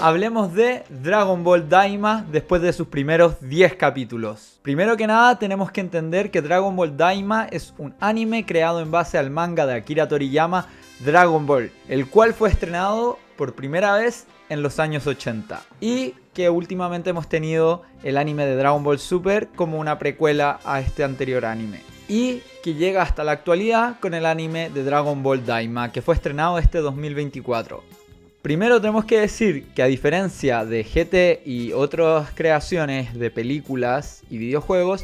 hablemos de Dragon Ball Daima después de sus primeros 10 capítulos. Primero que nada tenemos que entender que Dragon Ball Daima es un anime creado en base al manga de Akira Toriyama, Dragon Ball, el cual fue estrenado por primera vez en los años 80 y que últimamente hemos tenido el anime de Dragon Ball Super como una precuela a este anterior anime, y que llega hasta la actualidad con el anime de Dragon Ball Daima, que fue estrenado este 2024. Primero tenemos que decir que a diferencia de GT y otras creaciones de películas y videojuegos,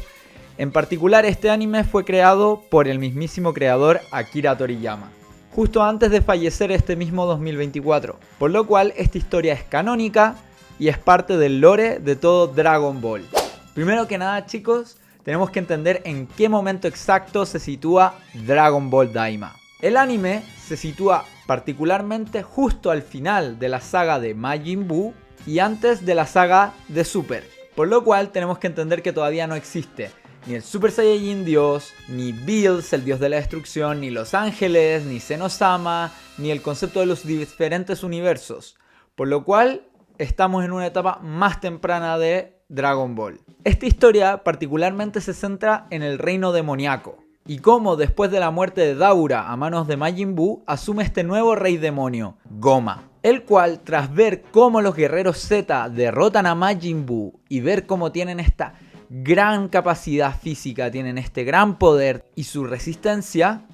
en particular este anime fue creado por el mismísimo creador Akira Toriyama, justo antes de fallecer este mismo 2024, por lo cual esta historia es canónica y es parte del lore de todo Dragon Ball. Primero que nada, chicos, tenemos que entender en qué momento exacto se sitúa Dragon Ball Daima. El anime se sitúa particularmente justo al final de la saga de Majin Buu y antes de la saga de Super, por lo cual tenemos que entender que todavía no existe ni el Super Saiyajin Dios, ni Bills, el dios de la destrucción, ni los ángeles, ni Zenosama, ni el concepto de los diferentes universos, por lo cual estamos en una etapa más temprana de Dragon Ball. Esta historia particularmente se centra en el reino demoníaco y cómo después de la muerte de Daura a manos de Majin Buu asume este nuevo rey demonio, Goma, el cual, tras ver cómo los guerreros Z derrotan a Majin Buu y ver cómo tienen esta gran capacidad física, tienen este gran poder y su resistencia,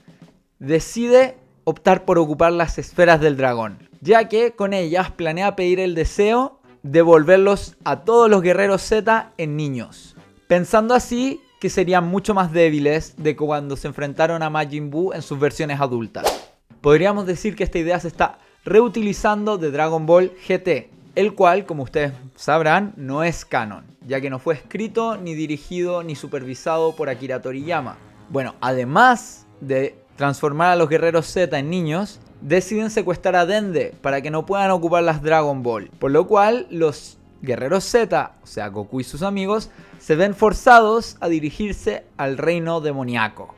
decide optar por ocupar las esferas del dragón, ya que con ellas planea pedir el deseo de volverlos a todos los guerreros Z en niños, pensando así que serían mucho más débiles de cuando se enfrentaron a Majin Buu en sus versiones adultas. Podríamos decir que esta idea se está reutilizando de Dragon Ball GT, el cual, como ustedes sabrán, no es canon, ya que no fue escrito, ni dirigido, ni supervisado por Akira Toriyama. Bueno, además de transformar a los guerreros Z en niños, deciden secuestrar a Dende para que no puedan ocupar las Dragon Ball, por lo cual los guerreros Z, o sea Goku y sus amigos, se ven forzados a dirigirse al reino demoníaco.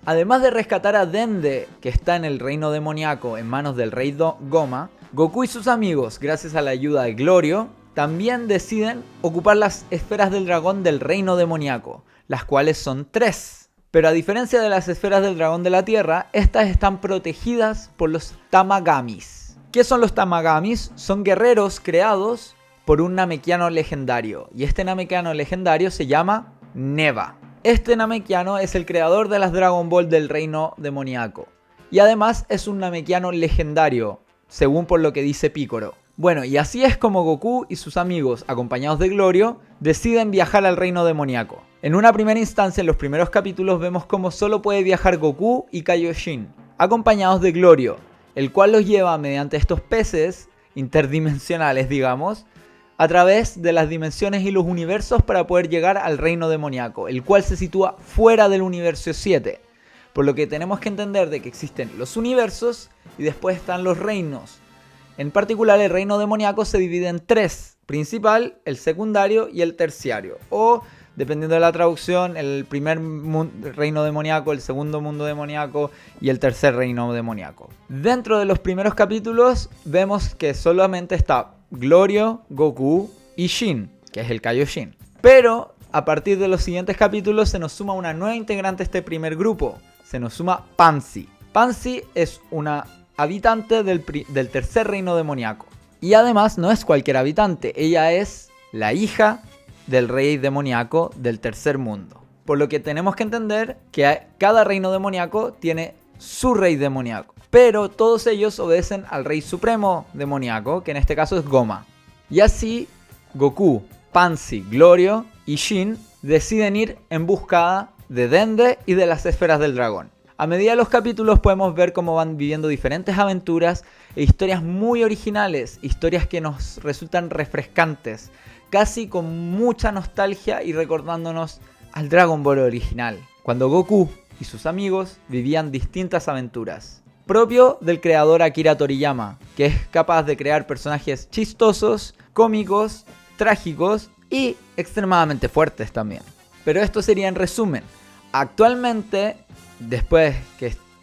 Además de rescatar a Dende, que está en el reino demoníaco en manos del rey Goma, Goku y sus amigos, gracias a la ayuda de Glorio, también deciden ocupar las esferas del dragón del reino demoníaco, las cuales son 3. Pero a diferencia de las esferas del dragón de la tierra, estas están protegidas por los Tamagamis. ¿Qué son los Tamagamis? Son guerreros creados por un Namekiano legendario, y este Namekiano legendario se llama Neva. Este Namekiano es el creador de las Dragon Ball del reino demoníaco, y además es un Namekiano legendario, según por lo que dice Piccolo. Bueno, y así es como Goku y sus amigos, acompañados de Glorio, deciden viajar al reino demoníaco. En una primera instancia, en los primeros capítulos, vemos cómo solo puede viajar Goku y Kaioshin, acompañados de Glorio, el cual los lleva mediante estos peces interdimensionales, digamos, a través de las dimensiones y los universos para poder llegar al reino demoníaco, el cual se sitúa fuera del universo 7. Por lo que tenemos que entender de que existen los universos y después están los reinos. En particular, el reino demoníaco se divide en 3: principal, el secundario y el terciario. O, dependiendo de la traducción, el primer reino demoníaco, el segundo mundo demoníaco y el tercer reino demoníaco. Dentro de los primeros capítulos vemos que solamente está Glorio, Goku y Shin, que es el Kaioshin. Pero a partir de los siguientes capítulos se nos suma una nueva integrante a este primer grupo. Se nos suma Pansy. Pansy es una habitante del tercer reino demoníaco. Y además no es cualquier habitante, ella es la hija del rey demoníaco del tercer mundo. Por lo que tenemos que entender que cada reino demoníaco tiene su rey demoníaco, pero todos ellos obedecen al rey supremo demoníaco, que en este caso es Goma. Y así Goku, Pansy, Glorio y Shin deciden ir en busca de Dende y de las esferas del dragón. A medida de los capítulos podemos ver cómo van viviendo diferentes aventuras e historias muy originales, historias que nos resultan refrescantes, casi con mucha nostalgia y recordándonos al Dragon Ball original, cuando Goku y sus amigos vivían distintas aventuras. Propio del creador Akira Toriyama, que es capaz de crear personajes chistosos, cómicos, trágicos y extremadamente fuertes también. Pero esto sería en resumen. Actualmente, después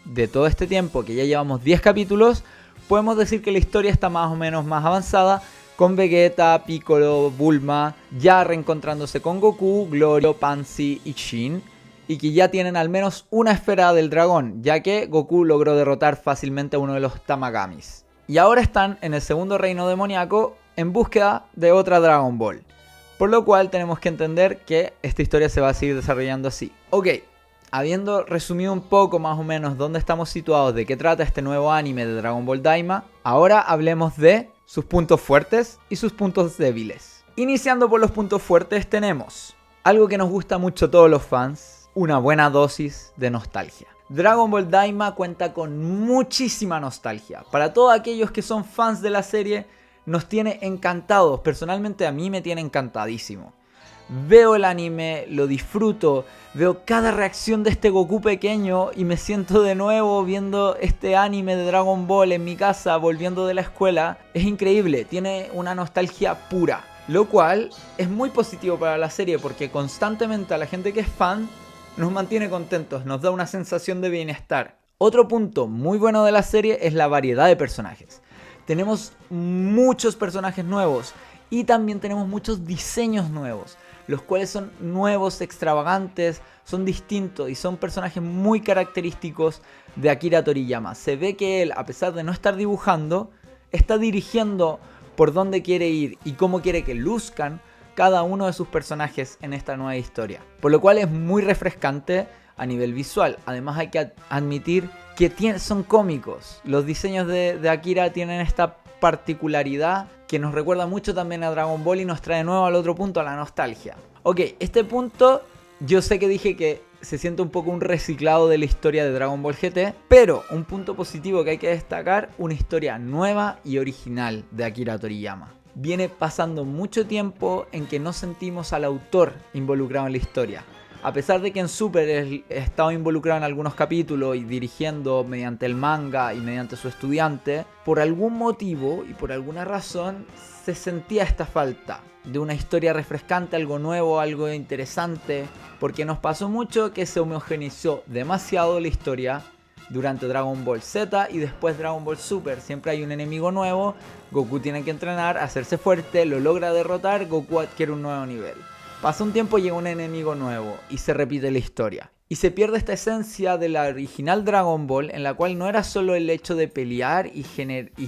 de todo este tiempo, que ya llevamos 10 capítulos, podemos decir que la historia está más o menos más avanzada, con Vegeta, Piccolo, Bulma, ya reencontrándose con Goku, Glorio, Pansy y Shin, y que ya tienen al menos una esfera del dragón, ya que Goku logró derrotar fácilmente a uno de los Tamagamis. Y ahora están en el segundo reino demoníaco en búsqueda de otra Dragon Ball. Por lo cual tenemos que entender que esta historia se va a seguir desarrollando así. Ok, habiendo resumido un poco más o menos dónde estamos situados, de qué trata este nuevo anime de Dragon Ball Daima, ahora hablemos de sus puntos fuertes y sus puntos débiles. Iniciando por los puntos fuertes tenemos algo que nos gusta mucho a todos los fans, una buena dosis de nostalgia. Dragon Ball Daima cuenta con muchísima nostalgia. Para todos aquellos que son fans de la serie, nos tiene encantados. Personalmente a mí me tiene encantadísimo. Veo el anime, lo disfruto, veo cada reacción de este Goku pequeño y me siento de nuevo viendo este anime de Dragon Ball en mi casa, volviendo de la escuela. Es increíble, tiene una nostalgia pura, lo cual es muy positivo para la serie porque constantemente a la gente que es fan nos mantiene contentos, nos da una sensación de bienestar. Otro punto muy bueno de la serie es la variedad de personajes. Tenemos muchos personajes nuevos y también tenemos muchos diseños nuevos, los cuales son nuevos, extravagantes, son distintos y son personajes muy característicos de Akira Toriyama. Se ve que él, a pesar de no estar dibujando, está dirigiendo por dónde quiere ir y cómo quiere que luzcan cada uno de sus personajes en esta nueva historia. Por lo cual es muy refrescante a nivel visual. Además hay que admitir que son cómicos. Los diseños de Akira tienen esta particularidad que nos recuerda mucho también a Dragon Ball y nos trae de nuevo al otro punto, a la nostalgia. Ok, este punto yo sé que dije que se siente un poco un reciclado de la historia de Dragon Ball GT, pero un punto positivo que hay que destacar, una historia nueva y original de Akira Toriyama. Viene pasando mucho tiempo en que no sentimos al autor involucrado en la historia. A pesar de que en Super he estado involucrado en algunos capítulos y dirigiendo mediante el manga y mediante su estudiante, por algún motivo y por alguna razón se sentía esta falta de una historia refrescante, algo nuevo, algo interesante, porque nos pasó mucho que se homogeneizó demasiado la historia durante Dragon Ball Z y después Dragon Ball Super. Siempre hay un enemigo nuevo, Goku tiene que entrenar, hacerse fuerte, lo logra derrotar, Goku adquiere un nuevo nivel. Pasa un tiempo y llega un enemigo nuevo y se repite la historia. Y se pierde esta esencia de la original Dragon Ball, en la cual no era solo el hecho de pelear y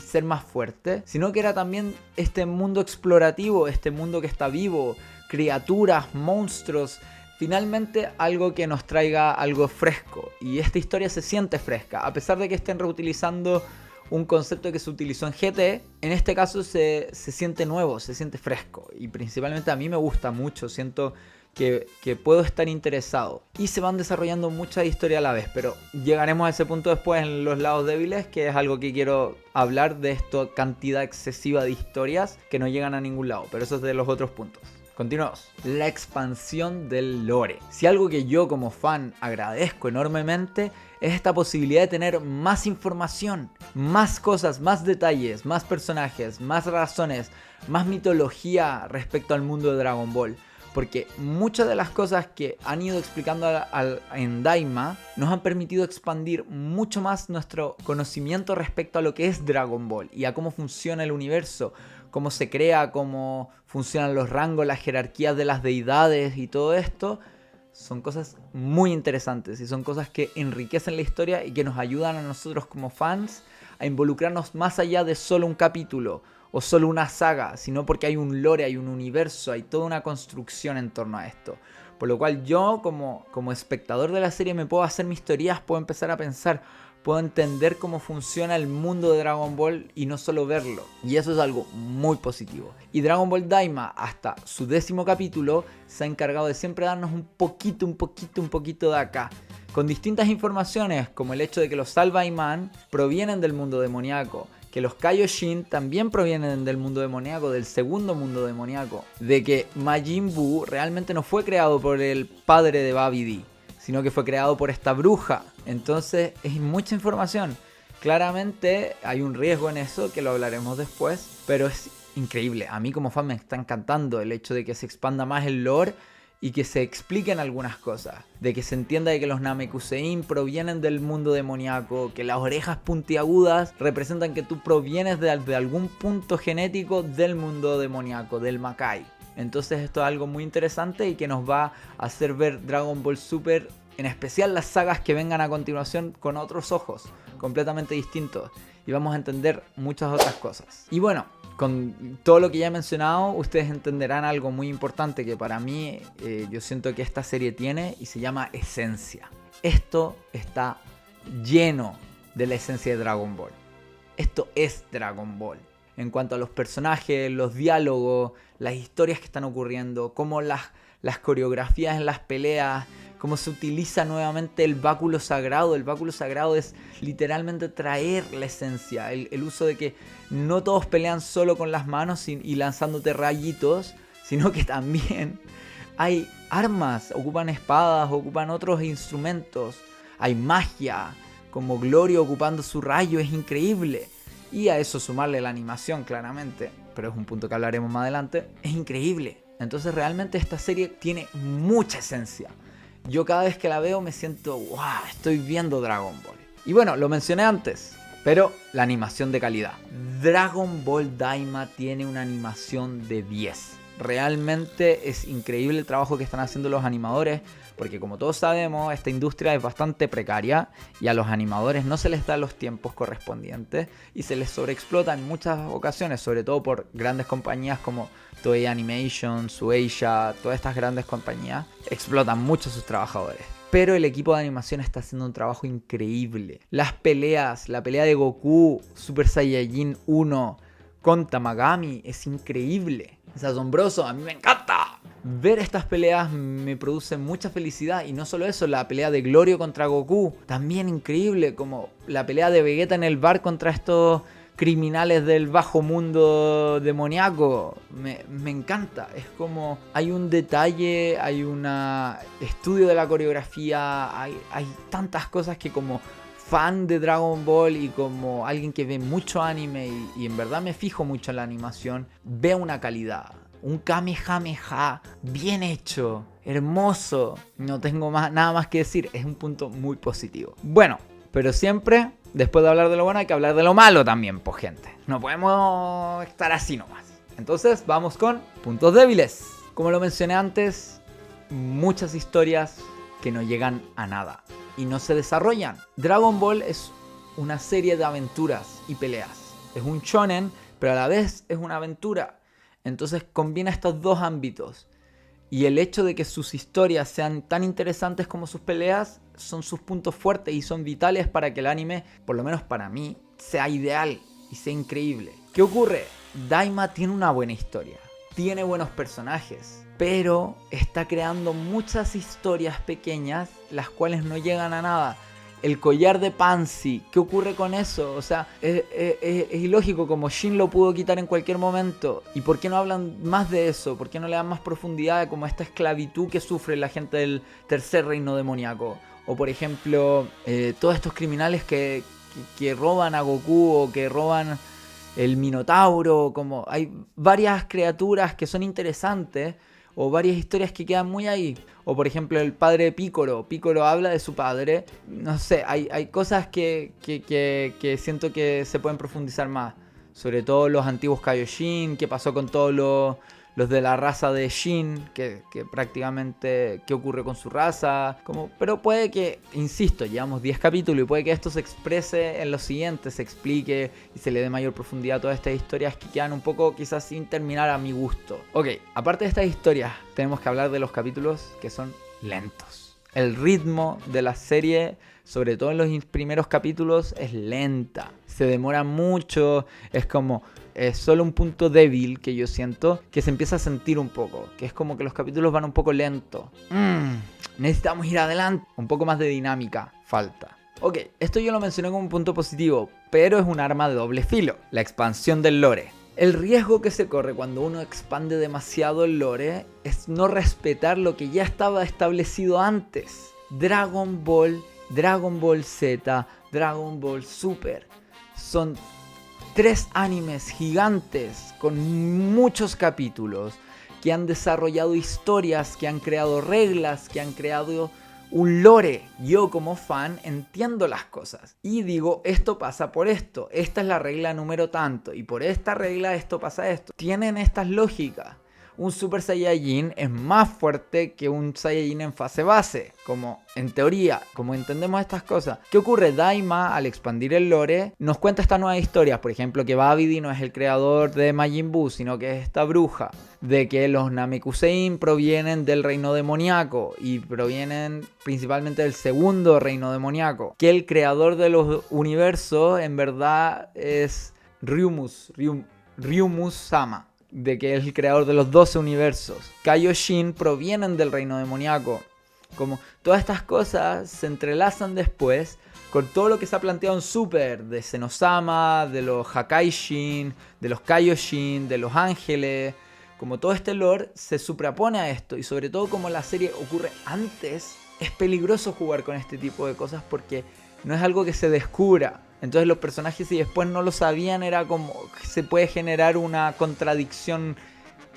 ser más fuerte, sino que era también este mundo explorativo, este mundo que está vivo, criaturas, monstruos, finalmente algo que nos traiga algo fresco. Y esta historia se siente fresca, a pesar de que estén reutilizando un concepto que se utilizó en GT, en este caso se siente nuevo, se siente fresco. Y principalmente a mí me gusta mucho, siento que puedo estar interesado. Y se van desarrollando muchas historias a la vez, pero llegaremos a ese punto después en los lados débiles, que es algo que quiero hablar de esta cantidad excesiva de historias que no llegan a ningún lado, pero eso es de los otros puntos. Continuamos. La expansión del lore. Si algo que yo como fan agradezco enormemente es esta posibilidad de tener más información, más cosas, más detalles, más personajes, más razones, más mitología respecto al mundo de Dragon Ball. Porque muchas de las cosas que han ido explicando en Daima nos han permitido expandir mucho más nuestro conocimiento respecto a lo que es Dragon Ball y a cómo funciona el universo, cómo se crea, cómo funcionan los rangos, las jerarquías de las deidades y todo esto. Son cosas muy interesantes y son cosas que enriquecen la historia y que nos ayudan a nosotros como fans a involucrarnos más allá de solo un capítulo o solo una saga, sino porque hay un lore, hay un universo, hay toda una construcción en torno a esto. Por lo cual yo como espectador de la serie me puedo hacer mis teorías, puedo empezar a pensar, puedo entender cómo funciona el mundo de Dragon Ball y no solo verlo. Y eso es algo muy positivo. Y Dragon Ball Daima, hasta su 10º capítulo, se ha encargado de siempre darnos un poquito de acá. Con distintas informaciones, como el hecho de que los Saiyaman provienen del mundo demoníaco, que los Kaioshin también provienen del mundo demoníaco, del segundo mundo demoníaco, de que Majin Buu realmente no fue creado por el padre de Babidi, sino que fue creado por esta bruja. Entonces es mucha información. Claramente hay un riesgo en eso, que lo hablaremos después, pero es increíble. A mí como fan me está encantando el hecho de que se expanda más el lore y que se expliquen algunas cosas. De que se entienda de que los Namekusein provienen del mundo demoníaco, que las orejas puntiagudas representan que tú provienes de algún punto genético del mundo demoníaco, del Makai. Entonces esto es algo muy interesante y que nos va a hacer ver Dragon Ball Super, en especial las sagas que vengan a continuación, con otros ojos, completamente distintos. Y vamos a entender muchas otras cosas. Y bueno, con todo lo que ya he mencionado, ustedes entenderán algo muy importante que para mí yo siento que esta serie tiene y se llama esencia. Esto está lleno de la esencia de Dragon Ball. Esto es Dragon Ball. En cuanto a los personajes, los diálogos, las historias que están ocurriendo, cómo las coreografías en las peleas, cómo se utiliza nuevamente el báculo sagrado. El báculo sagrado es literalmente traer la esencia. El uso de que no todos pelean solo con las manos y lanzándote rayitos, sino que también hay armas, ocupan espadas, ocupan otros instrumentos. Hay magia, como Glorio ocupando su rayo, es increíble. Y a eso sumarle la animación, claramente, pero es un punto que hablaremos más adelante, es increíble. Entonces realmente esta serie tiene mucha esencia. Yo cada vez que la veo me siento, wow, estoy viendo Dragon Ball. Y bueno, lo mencioné antes, pero la animación de calidad. Dragon Ball Daima tiene una animación de 10. Realmente es increíble el trabajo que están haciendo los animadores, porque como todos sabemos, esta industria es bastante precaria y a los animadores no se les da los tiempos correspondientes y se les sobreexplota en muchas ocasiones, sobre todo por grandes compañías como Toei Animation, Shueisha, todas estas grandes compañías explotan mucho a sus trabajadores. Pero el equipo de animación está haciendo un trabajo increíble. Las peleas, la pelea de Goku Super Saiyajin 1 con Tamagami es increíble. Es asombroso, a mí me encanta. Ver estas peleas me produce mucha felicidad. Y no solo eso, la pelea de Glorio contra Goku, también increíble. Como la pelea de Vegeta en el bar contra estos criminales del bajo mundo demoníaco. Me encanta. Es como hay un detalle, hay un estudio de la coreografía, hay tantas cosas que como fan de Dragon Ball y como alguien que ve mucho anime y en verdad me fijo mucho en la animación, veo una calidad. Un Kamehameha bien hecho, hermoso. No tengo nada más que decir, es un punto muy positivo. Bueno, pero siempre, después de hablar de lo bueno, hay que hablar de lo malo también, pues gente. No podemos estar así nomás. Entonces, vamos con puntos débiles. Como lo mencioné antes, muchas historias que no llegan a nada y no se desarrollan. Dragon Ball es una serie de aventuras y peleas. Es un shonen, pero a la vez es una aventura. Entonces combina estos dos ámbitos. Y el hecho de que sus historias sean tan interesantes como sus peleas son sus puntos fuertes y son vitales para que el anime, por lo menos para mí, sea ideal y sea increíble. ¿Qué ocurre? Daima tiene una buena historia, tiene buenos personajes, pero está creando muchas historias pequeñas las cuales no llegan a nada. El collar de Pansy, ¿qué ocurre con eso? O sea, es ilógico, como Shin lo pudo quitar en cualquier momento. ¿Y por qué no hablan más de eso? ¿Por qué no le dan más profundidad a como esta esclavitud que sufre la gente del tercer reino demoníaco? O por ejemplo, todos estos criminales que roban a Goku o que roban el Minotauro. Como hay varias criaturas que son interesantes o varias historias que quedan muy ahí. O por ejemplo el padre de Piccolo. Piccolo habla de su padre. No sé, hay cosas que siento que se pueden profundizar más. Sobre todo los antiguos Kaioshin. ¿Qué pasó con todos los de la raza de Shin? Que prácticamente, ¿qué ocurre con su raza? Pero puede que, insisto, llevamos 10 capítulos y puede que esto se exprese en los siguientes, se explique y se le dé mayor profundidad a todas estas historias que quedan un poco quizás sin terminar a mi gusto. Ok, aparte de estas historias, tenemos que hablar de los capítulos que son lentos. El ritmo de la serie, sobre todo en los primeros capítulos, es lenta. Se demora mucho, es como... Es solo un punto débil que yo siento que se empieza a sentir un poco. Que es como que los capítulos van un poco lentos. Necesitamos ir adelante. Un poco más de dinámica falta. Ok, esto yo lo mencioné como un punto positivo, pero es un arma de doble filo. La expansión del lore. El riesgo que se corre cuando uno expande demasiado el lore es no respetar lo que ya estaba establecido antes. Dragon Ball, Dragon Ball Z, Dragon Ball Super. Son 3 animes gigantes con muchos capítulos que han desarrollado historias, que han creado reglas, que han creado un lore. Yo como fan entiendo las cosas y digo, esto pasa por esto, esta es la regla número tanto y por esta regla esto pasa esto. Tienen estas lógicas. Un Super Saiyajin es más fuerte que un Saiyajin en fase base, como en teoría, como entendemos estas cosas. ¿Qué ocurre? Daima, al expandir el lore, nos cuenta estas nuevas historias. Por ejemplo, que Babidi no es el creador de Majin Buu, sino que es esta bruja. De que los Namekusein provienen del reino demoníaco y provienen principalmente del segundo reino demoníaco. Que el creador de los universos en verdad es Ryumus-sama. De que es el creador de los 12 universos. Kaioshin provienen del reino demoníaco. Como todas estas cosas se entrelazan después con todo lo que se ha planteado en Super. De Zenosama, de los Hakaishin, de los Kaioshin, de los ángeles. Como todo este lore se suprapone a esto. Y sobre todo como la serie ocurre antes, es peligroso jugar con este tipo de cosas porque no es algo que se descubra. Entonces los personajes, si después no lo sabían, era como que se puede generar una contradicción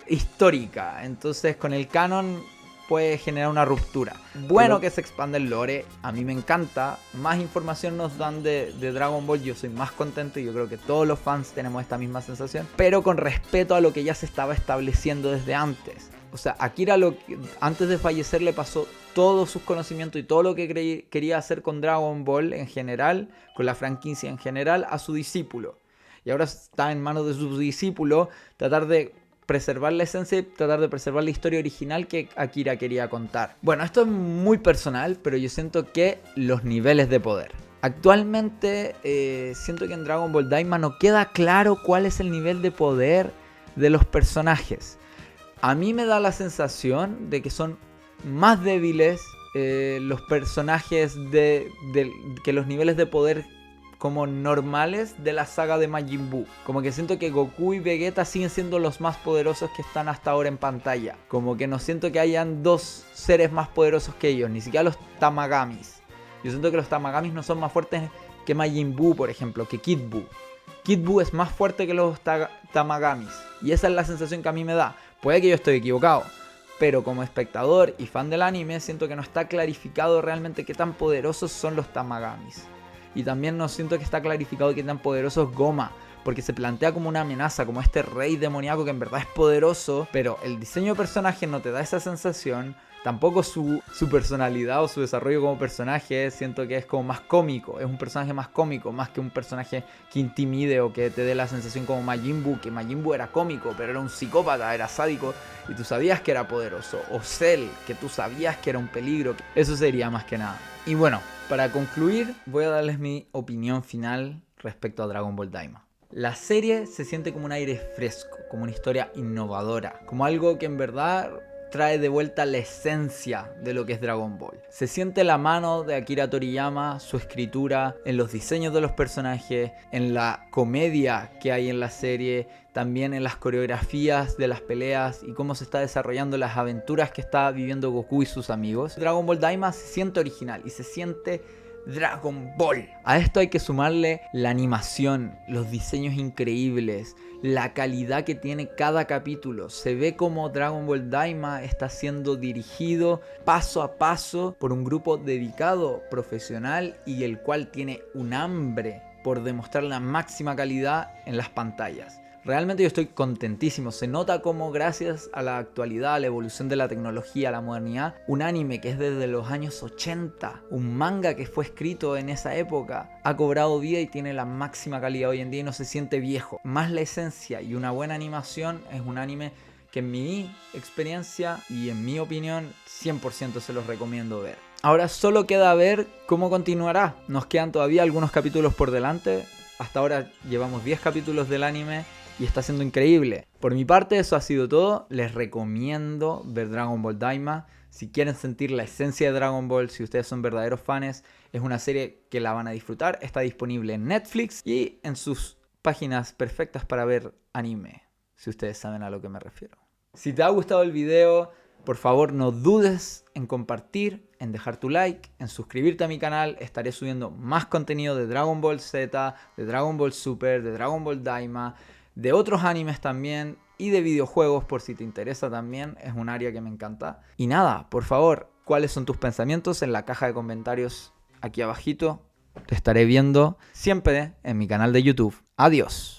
histórica. Entonces con el canon puede generar una ruptura. Bueno que se expande el lore, a mí me encanta. Más información nos dan de Dragon Ball, yo soy más contento y yo creo que todos los fans tenemos esta misma sensación. Pero con respeto a lo que ya se estaba estableciendo desde antes. O sea, Akira antes de fallecer le pasó todos sus conocimientos y todo lo que quería hacer con Dragon Ball en general, con la franquicia en general, a su discípulo. Y ahora está en manos de su discípulo tratar de preservar la esencia y tratar de preservar la historia original que Akira quería contar. Bueno, esto es muy personal, pero yo siento que los niveles de poder. Actualmente siento que en Dragon Ball Daima no queda claro cuál es el nivel de poder de los personajes. A mí me da la sensación de que son más débiles los personajes que los niveles de poder como normales de la saga de Majin Buu. Como que siento que Goku y Vegeta siguen siendo los más poderosos que están hasta ahora en pantalla. Como que no siento que hayan dos seres más poderosos que ellos, ni siquiera los Tamagamis. Yo siento que los Tamagamis no son más fuertes que Majin Buu, por ejemplo, que Kid Buu. Kid Buu es más fuerte que los Tamagamis. Y esa es la sensación que a mí me da. Puede que yo esté equivocado, pero como espectador y fan del anime siento que no está clarificado realmente qué tan poderosos son los Tamagamis. Y también no siento que está clarificado qué tan poderoso es Goma, porque se plantea como una amenaza, como este rey demoníaco que en verdad es poderoso, pero el diseño de personaje no te da esa sensación. Tampoco su personalidad o su desarrollo como personaje, siento que es como más cómico. Es un personaje más cómico, más que un personaje que intimide o que te dé la sensación como Majin Buu. Que Majin Buu era cómico, pero era un psicópata, era sádico y tú sabías que era poderoso. O Cell, que tú sabías que era un peligro. Eso sería más que nada. Y bueno, para concluir, voy a darles mi opinión final respecto a Dragon Ball Daima. La serie se siente como un aire fresco, como una historia innovadora, como algo que en verdad trae de vuelta la esencia de lo que es Dragon Ball. Se siente la mano de Akira Toriyama, su escritura, en los diseños de los personajes, en la comedia que hay en la serie, también en las coreografías de las peleas y cómo se está desarrollando las aventuras que está viviendo Goku y sus amigos. Dragon Ball Daima se siente original y se siente Dragon Ball. A esto hay que sumarle la animación, los diseños increíbles, la calidad que tiene cada capítulo. Se ve como Dragon Ball Daima está siendo dirigido paso a paso por un grupo dedicado, profesional y el cual tiene un hambre por demostrar la máxima calidad en las pantallas. Realmente yo estoy contentísimo. Se nota como gracias a la actualidad, a la evolución de la tecnología, a la modernidad, un anime que es desde los años 80, un manga que fue escrito en esa época, ha cobrado vida y tiene la máxima calidad hoy en día y no se siente viejo. Más la esencia y una buena animación, es un anime que en mi experiencia y en mi opinión 100% se los recomiendo ver. Ahora solo queda ver cómo continuará. Nos quedan todavía algunos capítulos por delante. Hasta ahora llevamos 10 capítulos del anime y está siendo increíble. Por mi parte eso ha sido todo. Les recomiendo ver Dragon Ball Daima. Si quieren sentir la esencia de Dragon Ball, si ustedes son verdaderos fans, es una serie que la van a disfrutar. Está disponible en Netflix y en sus páginas perfectas para ver anime, si ustedes saben a lo que me refiero. Si te ha gustado el video, por favor no dudes en compartir, en dejar tu like, en suscribirte a mi canal. Estaré subiendo más contenido de Dragon Ball Z, de Dragon Ball Super, de Dragon Ball Daima, de otros animes también. y de videojuegos, por si te interesa también, es un área que me encanta. Y nada, por favor, ¿cuáles son tus pensamientos? En la caja de comentarios aquí abajito. Te estaré viendo siempre en mi canal de YouTube. Adiós.